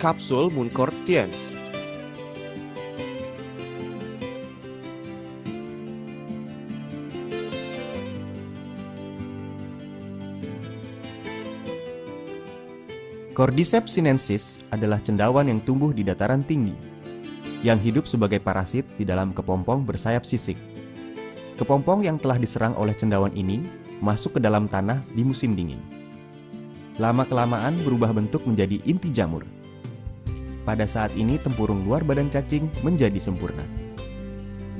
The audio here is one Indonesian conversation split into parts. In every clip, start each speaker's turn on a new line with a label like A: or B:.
A: Kapsul Muncort Tiens. Cordyceps sinensis adalah cendawan yang tumbuh di dataran tinggi, yang hidup sebagai parasit di dalam kepompong bersayap sisik. Kepompong yang telah diserang oleh cendawan ini masuk ke dalam tanah di musim dingin. Lama-kelamaan berubah bentuk menjadi inti jamur. Pada saat ini tempurung luar badan cacing menjadi sempurna.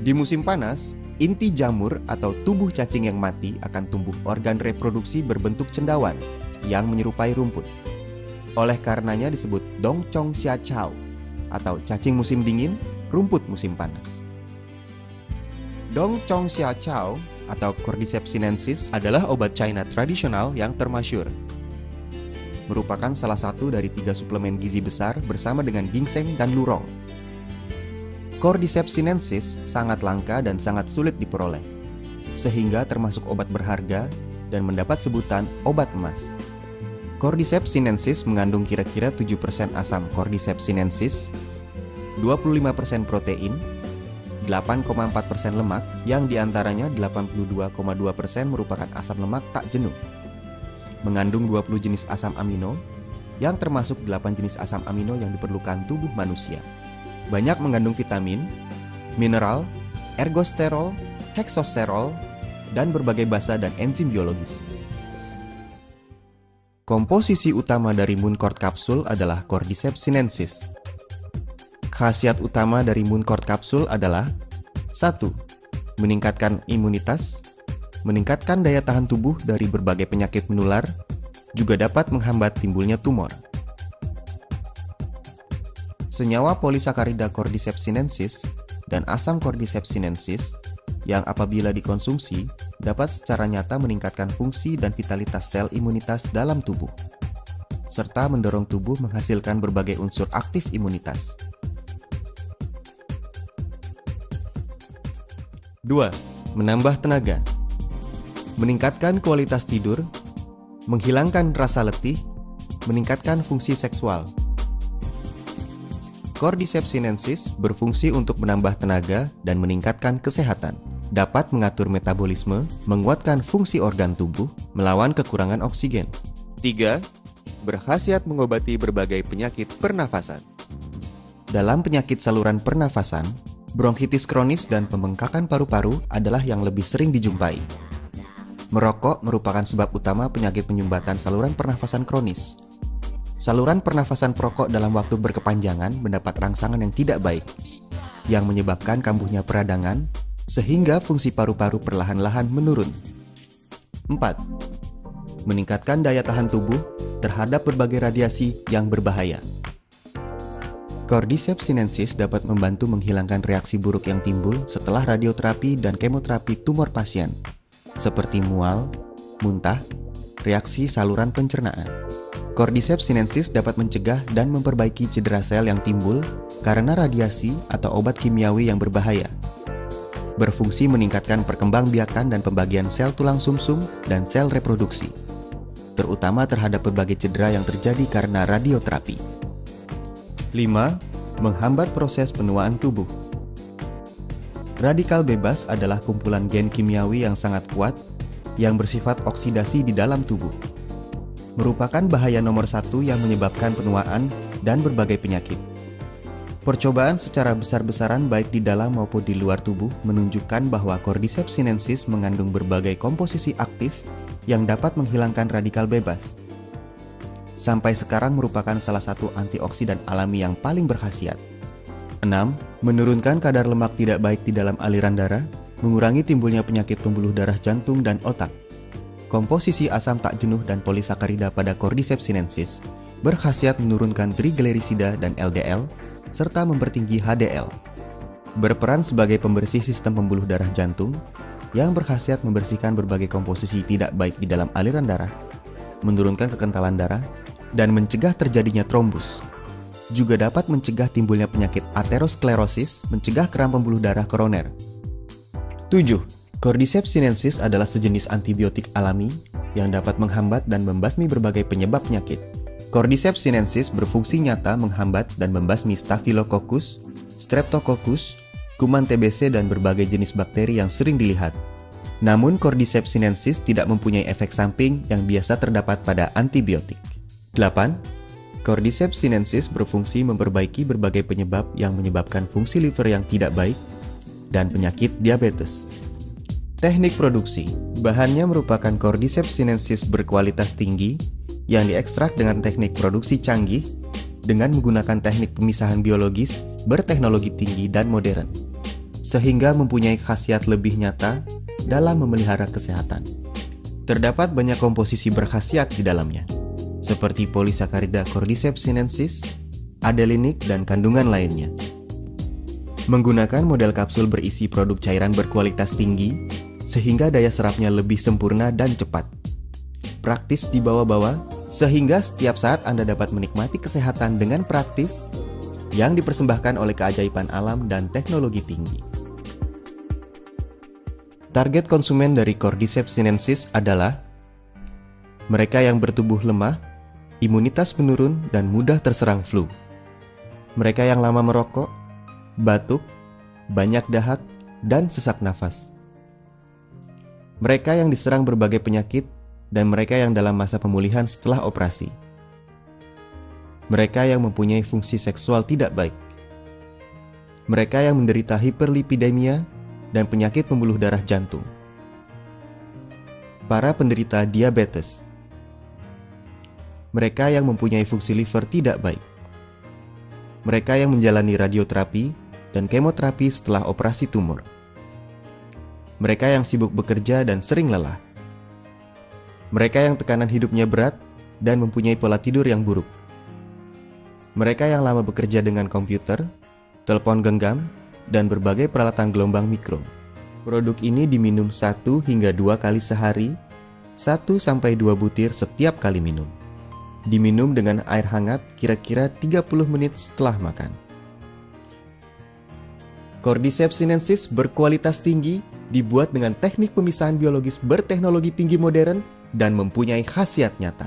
A: Di musim panas, inti jamur atau tubuh cacing yang mati akan tumbuh organ reproduksi berbentuk cendawan yang menyerupai rumput. Oleh karenanya disebut Dongchong Xia Chao atau cacing musim dingin, rumput musim panas. Dongchong Xia Chao atau Cordyceps sinensis adalah obat China tradisional yang termasyur. Merupakan salah satu dari 3 suplemen gizi besar bersama dengan ginseng dan lurong. Cordyceps sinensis sangat langka dan sangat sulit diperoleh, sehingga termasuk obat berharga dan mendapat sebutan obat emas. Cordyceps sinensis mengandung kira-kira 7% asam Cordyceps sinensis, 25% protein, 8,4% lemak, yang diantaranya 82,2% merupakan asam lemak tak jenuh. Mengandung 20 jenis asam amino, yang termasuk 8 jenis asam amino yang diperlukan tubuh manusia. Banyak mengandung vitamin, mineral, ergosterol, heksosterol, dan berbagai basa dan enzim biologis. Komposisi utama dari Muncort kapsul adalah Cordyceps sinensis. Khasiat utama dari Muncort kapsul adalah 1. Meningkatkan imunitas, meningkatkan daya tahan tubuh dari berbagai penyakit menular, juga dapat menghambat timbulnya tumor. Senyawa polisakarida Cordyceps sinensis dan asam Cordyceps sinensis yang apabila dikonsumsi dapat secara nyata meningkatkan fungsi dan vitalitas sel imunitas dalam tubuh, serta mendorong tubuh menghasilkan berbagai unsur aktif imunitas. 2. Menambah tenaga, meningkatkan kualitas tidur, menghilangkan rasa letih, meningkatkan fungsi seksual. Cordyceps sinensis berfungsi untuk menambah tenaga dan meningkatkan kesehatan. Dapat mengatur metabolisme, menguatkan fungsi organ tubuh, melawan kekurangan oksigen. 3. Berkhasiat mengobati berbagai penyakit pernafasan. Dalam penyakit saluran pernafasan, bronkitis kronis dan pembengkakan paru-paru adalah yang lebih sering dijumpai. Merokok merupakan sebab utama penyakit penyumbatan saluran pernafasan kronis. Saluran pernafasan perokok dalam waktu berkepanjangan mendapat rangsangan yang tidak baik, yang menyebabkan kambuhnya peradangan, sehingga fungsi paru-paru perlahan-lahan menurun. 4. Meningkatkan daya tahan tubuh terhadap berbagai radiasi yang berbahaya. Cordyceps sinensis dapat membantu menghilangkan reaksi buruk yang timbul setelah radioterapi dan kemoterapi tumor pasien, seperti mual, muntah, reaksi saluran pencernaan. Cordyceps sinensis dapat mencegah dan memperbaiki cedera sel yang timbul karena radiasi atau obat kimiawi yang berbahaya. Berfungsi meningkatkan perkembangbiakan dan pembagian sel tulang sumsum dan sel reproduksi, terutama terhadap berbagai cedera yang terjadi karena radioterapi. 5. Menghambat proses penuaan tubuh. Radikal bebas adalah kumpulan gen kimiawi yang sangat kuat yang bersifat oksidasi di dalam tubuh. Merupakan bahaya nomor 1 yang menyebabkan penuaan dan berbagai penyakit. Percobaan secara besar-besaran baik di dalam maupun di luar tubuh menunjukkan bahwa Cordyceps sinensis mengandung berbagai komposisi aktif yang dapat menghilangkan radikal bebas. Sampai sekarang merupakan salah satu antioksidan alami yang paling berkhasiat. 6. Menurunkan kadar lemak tidak baik di dalam aliran darah, mengurangi timbulnya penyakit pembuluh darah jantung dan otak. Komposisi asam tak jenuh dan polisakarida pada Cordyceps sinensis berkhasiat menurunkan triglycerida dan LDL, serta mempertinggi HDL. Berperan sebagai pembersih sistem pembuluh darah jantung yang berkhasiat membersihkan berbagai komposisi tidak baik di dalam aliran darah, menurunkan kekentalan darah, dan mencegah terjadinya trombus. Juga dapat mencegah timbulnya penyakit aterosklerosis, mencegah keram pembuluh darah koroner. 7. Cordyceps sinensis adalah sejenis antibiotik alami yang dapat menghambat dan membasmi berbagai penyebab penyakit. Cordyceps sinensis berfungsi nyata menghambat dan membasmi Staphylococcus, Streptococcus, kuman TBC dan berbagai jenis bakteri yang sering dilihat. Namun Cordyceps sinensis tidak mempunyai efek samping yang biasa terdapat pada antibiotik. 8. Cordyceps sinensis berfungsi memperbaiki berbagai penyebab yang menyebabkan fungsi liver yang tidak baik dan penyakit diabetes. Teknik produksi. Bahannya merupakan Cordyceps sinensis berkualitas tinggi yang diekstrak dengan teknik produksi canggih dengan menggunakan teknik pemisahan biologis berteknologi tinggi dan modern, sehingga mempunyai khasiat lebih nyata dalam memelihara kesehatan. Terdapat banyak komposisi berkhasiat di dalamnya, seperti polisakarida Cordyceps sinensis, adelinik, dan kandungan lainnya. Menggunakan model kapsul berisi produk cairan berkualitas tinggi, sehingga daya serapnya lebih sempurna dan cepat. Praktis dibawa-bawa, sehingga setiap saat Anda dapat menikmati kesehatan dengan praktis yang dipersembahkan oleh keajaiban alam dan teknologi tinggi. Target konsumen dari Cordyceps sinensis adalah mereka yang bertubuh lemah, imunitas menurun, dan mudah terserang flu. Mereka yang lama merokok, batuk, banyak dahak, dan sesak nafas. Mereka yang diserang berbagai penyakit, dan mereka yang dalam masa pemulihan setelah operasi. Mereka yang mempunyai fungsi seksual tidak baik. Mereka yang menderita hiperlipidemia dan penyakit pembuluh darah jantung. Para penderita diabetes. Mereka yang mempunyai fungsi liver tidak baik. Mereka yang menjalani radioterapi dan kemoterapi setelah operasi tumor. Mereka yang sibuk bekerja dan sering lelah. Mereka yang tekanan hidupnya berat dan mempunyai pola tidur yang buruk. Mereka yang lama bekerja dengan komputer, telepon genggam, dan berbagai peralatan gelombang mikro. Produk ini diminum 1 hingga 2 kali sehari, 1 sampai 2 butir setiap kali minum. Diminum dengan air hangat kira-kira 30 menit setelah makan. Cordyceps sinensis berkualitas tinggi, dibuat dengan teknik pemisahan biologis berteknologi tinggi modern, dan mempunyai khasiat nyata.